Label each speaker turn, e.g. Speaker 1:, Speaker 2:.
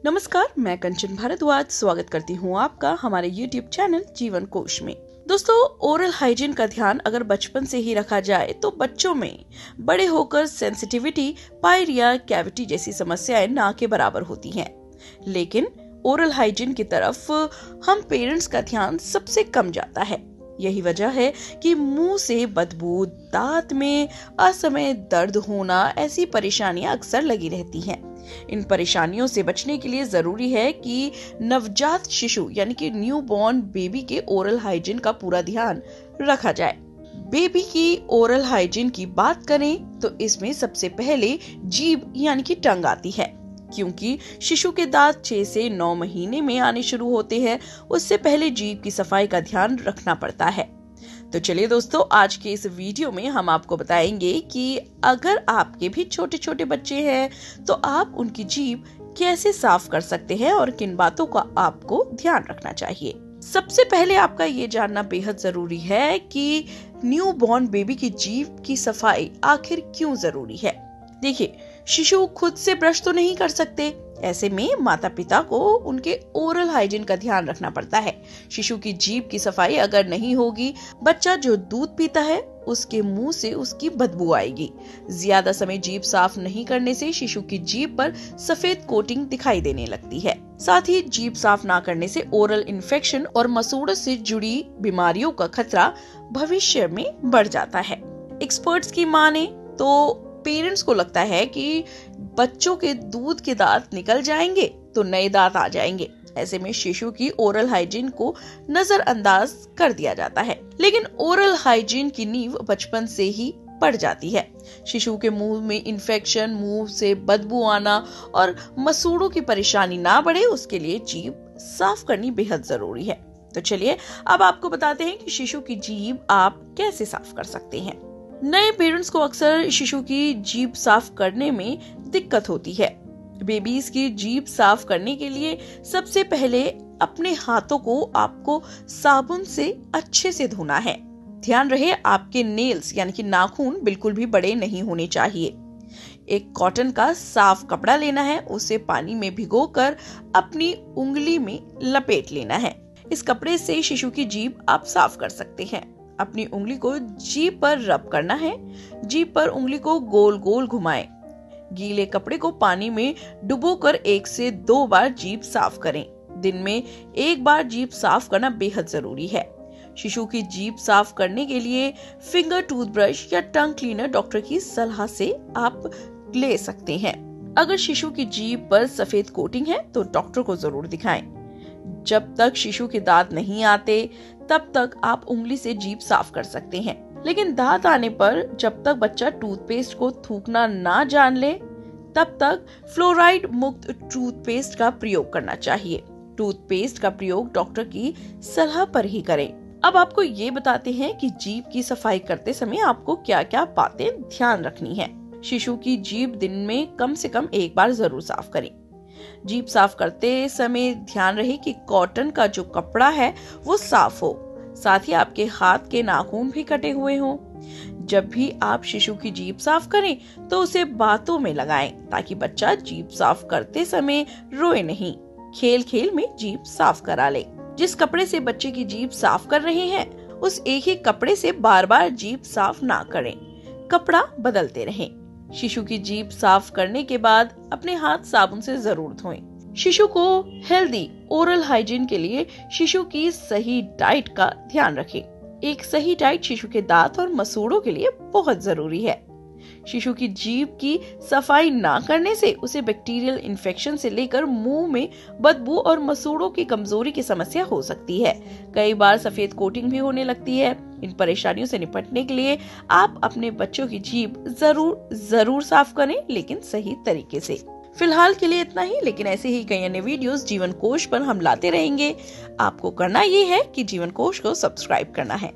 Speaker 1: नमस्कार, मैं कंचन भारद्वाज स्वागत करती हूँ आपका हमारे YouTube चैनल जीवन कोश में। दोस्तों, ओरल हाइजीन का ध्यान अगर बचपन से ही रखा जाए तो बच्चों में बड़े होकर सेंसिटिविटी, पायरिया, कैविटी जैसी समस्याएं ना के बराबर होती हैं। लेकिन ओरल हाइजीन की तरफ हम पेरेंट्स का ध्यान सबसे कम जाता है। यही वजह है कि मुंह से बदबू, दांत में असमय दर्द होना, ऐसी परेशानियां अक्सर लगी रहती हैं। इन परेशानियों से बचने के लिए जरूरी है कि नवजात शिशु यानी कि न्यू बॉर्न बेबी के ओरल हाइजीन का पूरा ध्यान रखा जाए। बेबी की ओरल हाइजीन की बात करें तो इसमें सबसे पहले जीभ यानी कि टंग आती है, क्योंकि शिशु के दांत 6 से 9 महीने में आने शुरू होते हैं। उससे पहले जीभ की सफाई का ध्यान रखना पड़ता है। तो चलिए दोस्तों, आज के इस वीडियो में हम आपको बताएंगे कि अगर आपके भी छोटे छोटे बच्चे हैं तो आप उनकी जीभ कैसे साफ कर सकते हैं और किन बातों का आपको ध्यान रखना चाहिए। सबसे पहले आपका ये जानना बेहद जरूरी है कि न्यू बॉर्न बेबी की जीभ की सफाई आखिर क्यों जरूरी है। देखिए, शिशु खुद से ब्रश तो नहीं कर सकते। ऐसे में माता पिता को उनके ओरल हाइजीन का ध्यान रखना पड़ता है। शिशु की जीभ की सफाई अगर नहीं होगी, बच्चा जो दूध पीता है उसके मुंह से उसकी बदबू आएगी। ज्यादा समय जीभ साफ नहीं करने से शिशु की जीभ पर सफेद कोटिंग दिखाई देने लगती है। साथ ही जीभ साफ ना करने से ओरल इन्फेक्शन और मसूड़ों से जुड़ी बीमारियों का खतरा भविष्य में बढ़ जाता है। एक्सपर्ट्स की माने तो पेरेंट्स को लगता है कि बच्चों के दूध के दांत निकल जाएंगे तो नए दांत आ जाएंगे। ऐसे में शिशु की ओरल हाइजीन को नजरअंदाज कर दिया जाता है। लेकिन ओरल हाइजीन की नींव बचपन से ही पड़ जाती है। शिशु के मुंह में इन्फेक्शन, मुंह से बदबू आना और मसूड़ों की परेशानी ना बढ़े, उसके लिए जीभ साफ करनी बेहद जरूरी है। तो चलिए अब आपको बताते हैं कि शिशु की जीभ आप कैसे साफ कर सकते हैं। नए पेरेंट्स को अक्सर शिशु की जीभ साफ करने में दिक्कत होती है। बेबीज की जीभ साफ करने के लिए सबसे पहले अपने हाथों को आपको साबुन से अच्छे से धोना है। ध्यान रहे, आपके नेल्स यानी कि नाखून बिल्कुल भी बड़े नहीं होने चाहिए। एक कॉटन का साफ कपड़ा लेना है, उसे पानी में भिगोकर अपनी उंगली में लपेट लेना है। इस कपड़े से शिशु की जीभ आप साफ कर सकते हैं। अपनी उंगली को जीभ पर रब करना है। जीभ पर उंगली को गोल गोल घुमाएं। गीले कपड़े को पानी में डुबोकर 1 से 2 बार जीभ साफ करें। दिन में 1 बार जीभ साफ करना बेहद जरूरी है। शिशु की जीभ साफ करने के लिए फिंगर टूथब्रश या टंग क्लीनर डॉक्टर की सलाह से आप ले सकते हैं। अगर शिशु की जीभ पर सफेद कोटिंग है तो डॉक्टर को जरूर दिखाएं। जब तक शिशु के दांत नहीं आते तब तक आप उंगली से जीभ साफ कर सकते हैं। लेकिन दांत आने पर जब तक बच्चा टूथपेस्ट को थूकना ना जान ले तब तक फ्लोराइड मुक्त टूथपेस्ट का प्रयोग करना चाहिए। टूथपेस्ट का प्रयोग डॉक्टर की सलाह पर ही करें। अब आपको ये बताते हैं कि जीभ की सफाई करते समय आपको क्या क्या बातें ध्यान रखनी है। शिशु की जीभ दिन में कम से कम 1 बार जरूर साफ करें। जीभ साफ करते समय ध्यान रहे कि कॉटन का जो कपड़ा है वो साफ हो। साथ ही आपके हाथ के नाखून भी कटे हुए हों। जब भी आप शिशु की जीभ साफ करें तो उसे बातों में लगाएं, ताकि बच्चा जीभ साफ करते समय रोए नहीं। खेल खेल में जीभ साफ करा ले। जिस कपड़े से बच्चे की जीभ साफ कर रहे हैं उस एक ही कपड़े से बार बार जीभ साफ ना करें। कपड़ा बदलते रहें। शिशु की जीभ साफ करने के बाद अपने हाथ साबुन से जरूर धोएं। शिशु को हेल्दी ओरल हाइजीन के लिए शिशु की सही डाइट का ध्यान रखें। एक सही डाइट शिशु के दांत और मसूड़ों के लिए बहुत जरूरी है। शिशु की जीभ की सफाई ना करने से उसे बैक्टीरियल इन्फेक्शन से लेकर मुंह में बदबू और मसूड़ों की कमजोरी की समस्या हो सकती है। कई बार सफेद कोटिंग भी होने लगती है। इन परेशानियों से निपटने के लिए आप अपने बच्चों की जीभ जरूर साफ करें, लेकिन सही तरीके से। फिलहाल के लिए इतना ही, लेकिन ऐसे ही कई अन्य वीडियोस जीवन कोश पर हम लाते रहेंगे। आपको करना ये है कि जीवन कोश को सब्सक्राइब करना है।